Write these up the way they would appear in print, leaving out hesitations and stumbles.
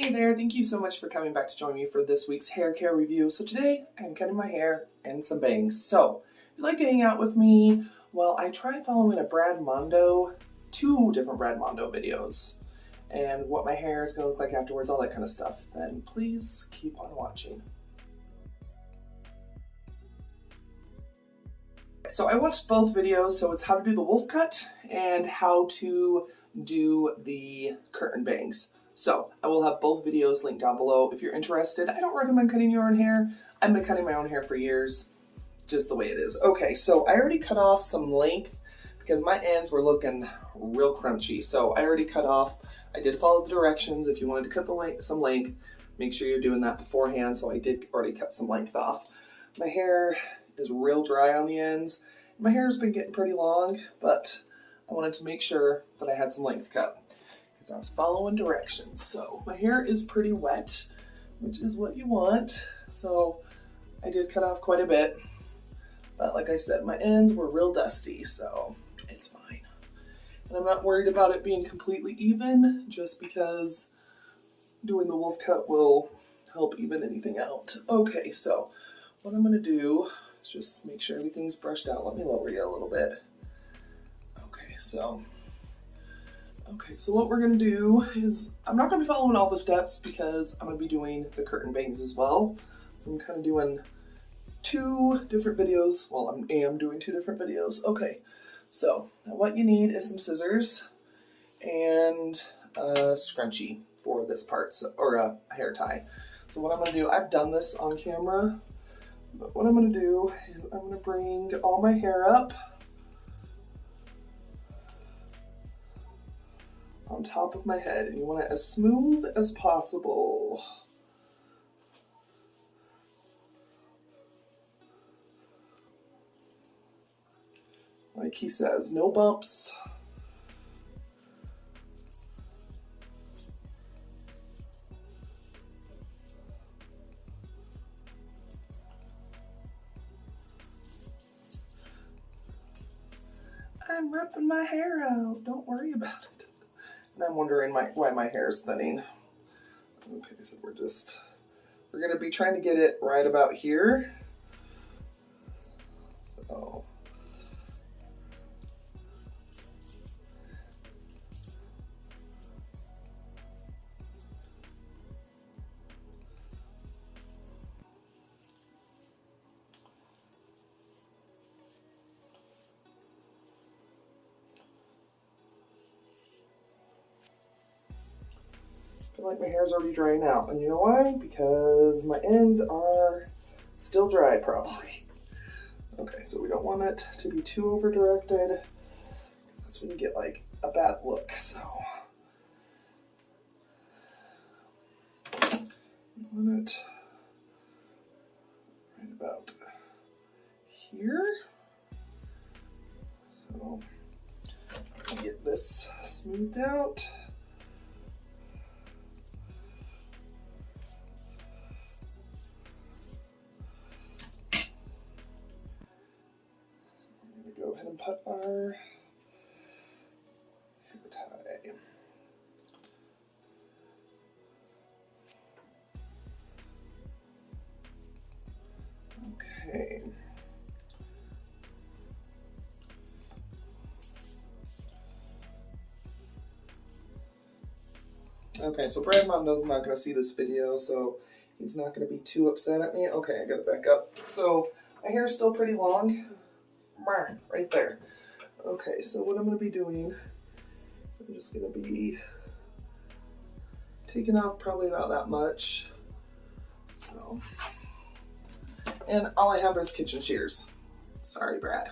Hey there, thank you so much for coming back to join me for this week's hair care review. So today I'm cutting my hair and some bangs. So if you'd like to hang out with me while I try following two different Brad Mondo videos, and what my hair is going to look like afterwards, all that kind of stuff, then please keep on watching. So I watched both videos, so it's how to do the wolf cut and how to do the curtain bangs. So I will have both videos linked down below if you're interested. I don't recommend cutting your own hair. I've been cutting my own hair for years, just the way it is. Okay, so I already cut off some length because my ends were looking real crunchy. So I already cut off. I did follow the directions. If you wanted to cut some length, make sure you're doing that beforehand. So I did already cut some length off. My hair is real dry on the ends. My hair's been getting pretty long, but I wanted to make sure that I had some length cut because I was following directions. So my hair is pretty wet, which is what you want. So I did cut off quite a bit, but like I said, my ends were real dusty, so it's fine. And I'm not worried about it being completely even, just because doing the wolf cut will help even anything out. Okay, so what I'm gonna do is just make sure everything's brushed out. Let me lower you a little bit. Okay, so what we're gonna do is, I'm not gonna be following all the steps because I'm gonna be doing the curtain bangs as well. So I'm kind of doing two different videos. Well, I am doing two different videos. Okay, so what you need is some scissors and a scrunchie for this part, or a hair tie. So what I'm gonna do, I've done this on camera, but what I'm gonna do is I'm gonna bring all my hair up on top of my head, and you want it as smooth as possible. Like he says, no bumps. I'm ripping my hair out. Don't worry about it. And I'm wondering why my hair is thinning. Okay, so we're gonna be trying to get it right about here. So. I feel like my hair's already drying out, and you know why? Because my ends are still dry, probably. Okay, so we don't want it to be too over directed. That's when you get like a bad look. So you want it right about here. So get this smoothed out. Go ahead and put our hair tie. Okay. Okay, so Brad Mondo's not going to see this video, so he's not going to be too upset at me. Okay, I got to back up. So my hair's still pretty long. Right there. Okay, so what I'm going to be doing, I'm just going to be taking off probably about that much. So, and all I have is kitchen shears. Sorry, Brad.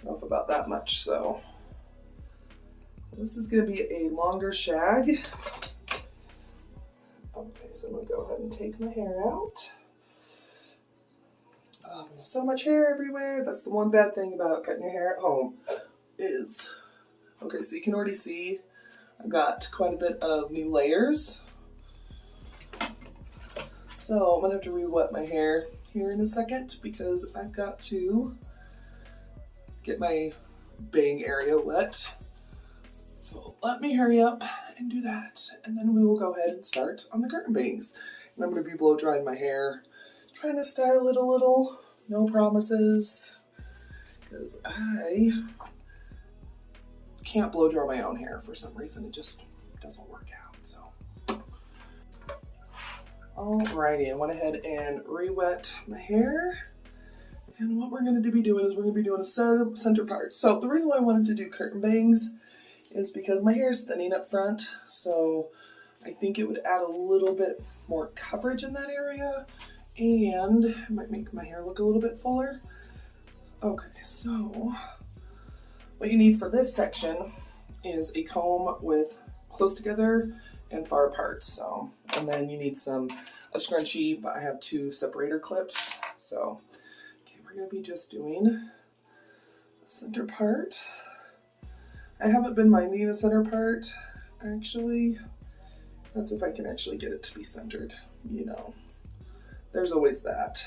Off about that much, so this is going to be a longer shag. Okay, so I'm going to go ahead and take my hair out. So much hair everywhere. That's the one bad thing about cutting your hair at home is, okay, so you can already see I've got quite a bit of new layers. So I'm gonna have to re-wet my hair here in a second because I've got to get my bang area wet. So let me hurry up and do that, and then we will go ahead and start on the curtain bangs. And I'm gonna be blow drying my hair, trying to style it a little, no promises, because I can't blow dry my own hair for some reason. It just doesn't work out, so. Alrighty, I went ahead and re-wet my hair. And what we're gonna be doing is we're gonna be doing a center part. So the reason why I wanted to do curtain bangs is because my hair is thinning up front. So I think it would add a little bit more coverage in that area and it might make my hair look a little bit fuller. Okay, so what you need for this section is a comb with close together and far apart. So, and then you need a scrunchie, but I have 2 separator clips. So, okay, we're gonna be just doing the center part. I haven't been minding a center part, actually. That's if I can actually get it to be centered, you know. There's always that.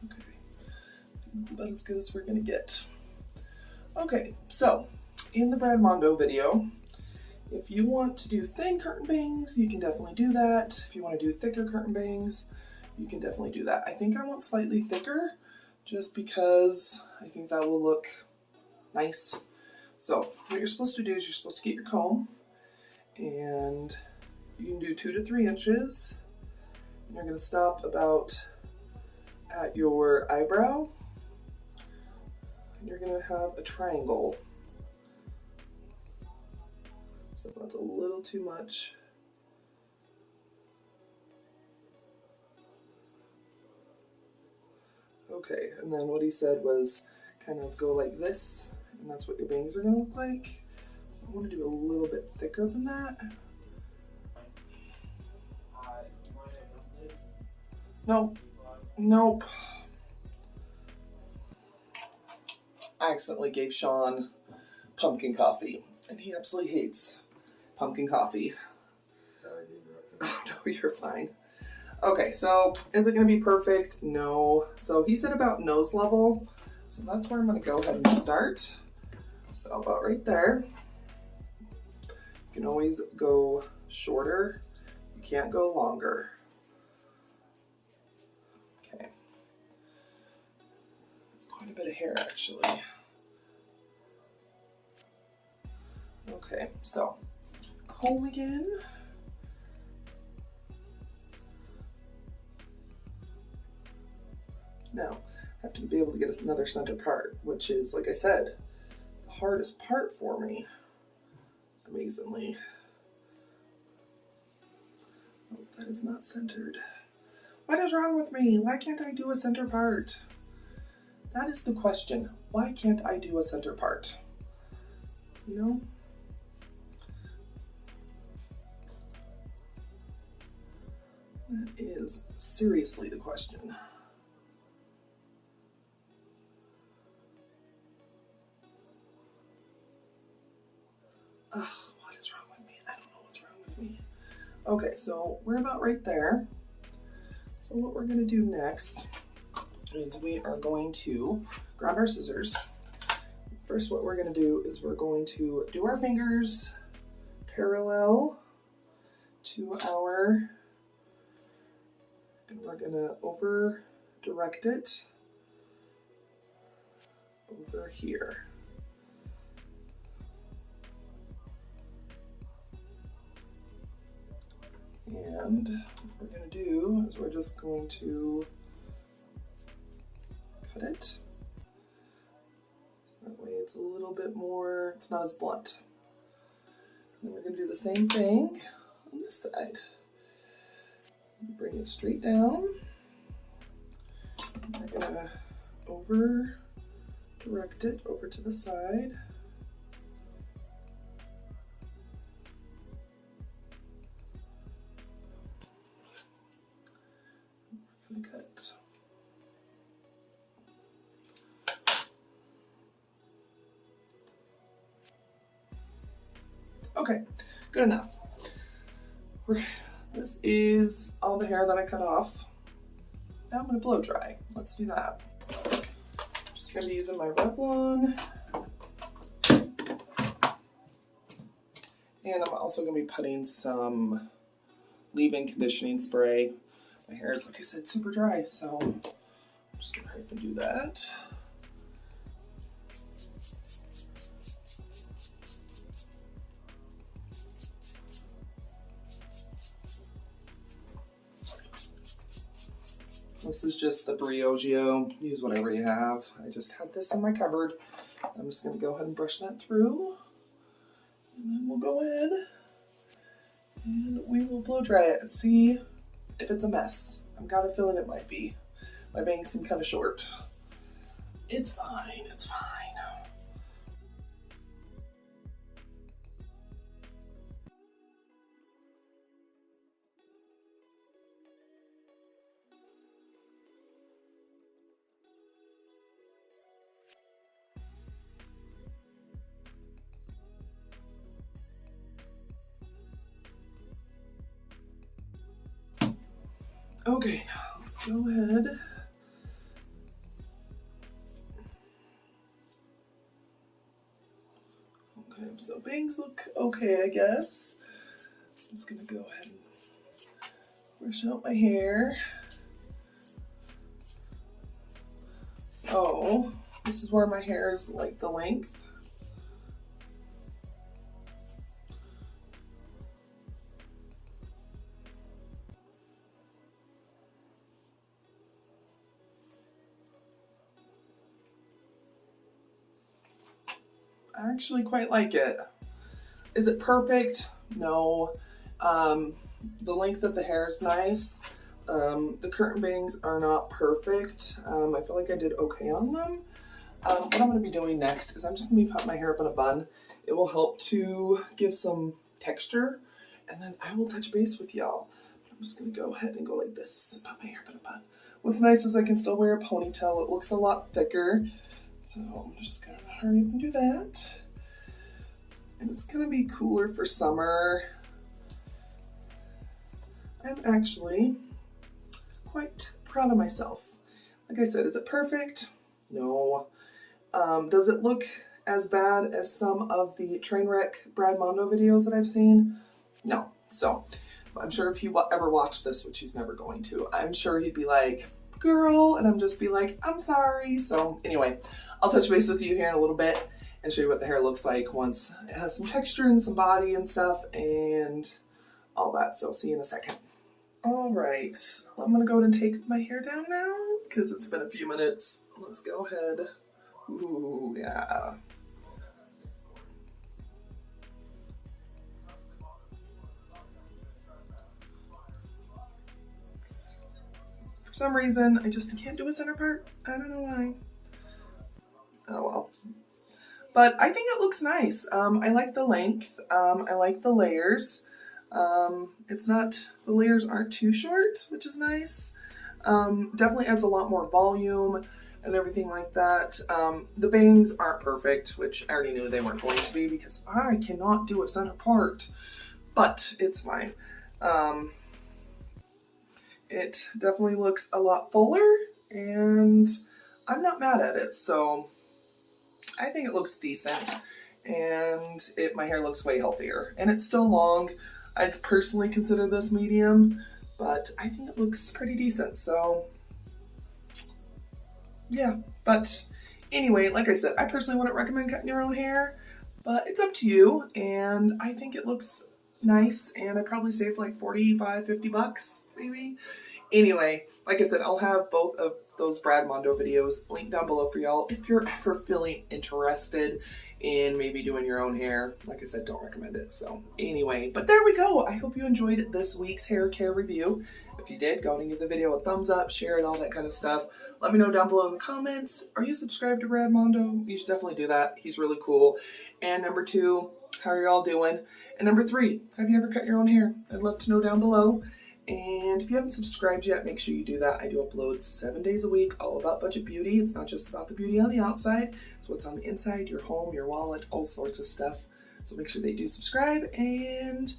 Okay, that's about as good as we're gonna get. Okay, so in the Mondo video, if you want to do thin curtain bangs, you can definitely do that. If you want to do thicker curtain bangs, you can definitely do that. I think I want slightly thicker just because I think that will look nice. So what you're supposed to do is you're supposed to get your comb and you can do 2 to 3 inches. And you're going to stop about at your eyebrow. And you're going to have a triangle. So that's a little too much. Okay, and then what he said was kind of go like this, and that's what your bangs are gonna look like. So I want to do a little bit thicker than that. Nope. Nope. I accidentally gave Sean pumpkin coffee, and he absolutely hates pumpkin coffee. Oh, no, you're fine. Okay, so is it going to be perfect? No. So he said about nose level. So that's where I'm going to go ahead and start. So about right there. You can always go shorter. You can't go longer. Okay. That's quite a bit of hair, actually. Okay, so comb again. Now, I have to be able to get another center part, which is, like I said, the hardest part for me, amazingly. Oh, that is not centered. What is wrong with me? Why can't I do a center part? That is the question. Why can't I do a center part? You know? That is seriously the question. Ugh, what is wrong with me? I don't know what's wrong with me. Okay, so we're about right there. So what we're gonna do next is we are going to grab our scissors. First, what we're gonna do is we're going to do our fingers parallel to our, and we're gonna over direct it over here. And what we're going to do is we're just going to cut it. That way it's a little bit more, it's not as blunt. And then we're going to do the same thing on this side. Bring it straight down. We're going to over direct it over to the side. gonna cut. Okay, good enough. This is all the hair that I cut off. Now I'm gonna blow dry. Let's do that. I'm just gonna be using my Revlon. And I'm also gonna be putting some leave-in conditioning spray. My hair is, like I said, super dry, so I'm just gonna hurry up and do that. This is just the Briogeo. Use whatever you have. I just had this in my cupboard. I'm just going to go ahead and brush that through. And then we'll go in and we will blow dry it and see if it's a mess. I've got a feeling it might be. My bangs seem kind of short. It's fine. It's fine. Okay, let's go ahead. Okay, so bangs look okay, I guess. I'm just gonna go ahead and brush out my hair. So, this is where my hair is like the length. I actually quite like it. Is it perfect? No. The length of the hair is nice. The curtain bangs are not perfect. I feel like I did okay on them. What I'm going to be doing next is I'm just going to be putting my hair up in a bun. It will help to give some texture, and then I will touch base with y'all. I'm just going to go ahead and go like this, put my hair up in a bun. What's nice is I can still wear a ponytail. It looks a lot thicker. So I'm just going to hurry up and do that. And it's going to be cooler for summer. I'm actually quite proud of myself. Like I said, is it perfect? No. Does it look as bad as some of the Trainwreck Brad Mondo videos that I've seen? No. So I'm sure if he ever watched this, which he's never going to, I'm sure he'd be like, girl, and I'm just be like, I'm sorry. So anyway, I'll touch base with you here in a little bit and show you what the hair looks like once it has some texture and some body and stuff and all that. So see you in a second. All right, I'm gonna go ahead and take my hair down now because it's been a few minutes. Let's go ahead. Ooh, yeah. For some reason, I just can't do a center part. I don't know why. Oh well. But I think it looks nice. I like the length. I like the layers. It's not, the layers aren't too short, which is nice. Definitely adds a lot more volume and everything like that. The bangs aren't perfect, which I already knew they weren't going to be because I cannot do a center part, but it's fine. It definitely looks a lot fuller and I'm not mad at it. So I think it looks decent and my hair looks way healthier and it's still long. I'd personally consider this medium, but I think it looks pretty decent. So yeah, but anyway, like I said, I personally wouldn't recommend cutting your own hair, but it's up to you. And I think it looks nice and I probably saved like 45, 50 bucks maybe. Anyway, like I said, I'll have both of those Brad Mondo videos linked down below for y'all if you're ever feeling interested in maybe doing your own hair. Like I said, don't recommend it. So anyway, but there we go. I hope you enjoyed this week's hair care review. If you did, go ahead and give the video a thumbs up, share it, all that kind of stuff. Let me know down below in the comments. Are you subscribed to Brad Mondo? You should definitely do that. He's really cool. And number 2, how are y'all doing? And number 3, have you ever cut your own hair? I'd love to know down below. And if you haven't subscribed yet, make sure you do that. I do upload 7 days a week, all about budget beauty. It's not just about the beauty on the outside. It's what's on the inside, your home, your wallet, all sorts of stuff. So make sure that you do subscribe, and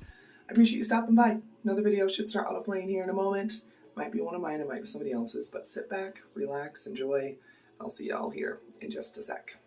I appreciate you stopping by. Another video should start autoplaying here in a moment. Might be one of mine, it might be somebody else's, but sit back, relax, enjoy. I'll see y'all here in just a sec.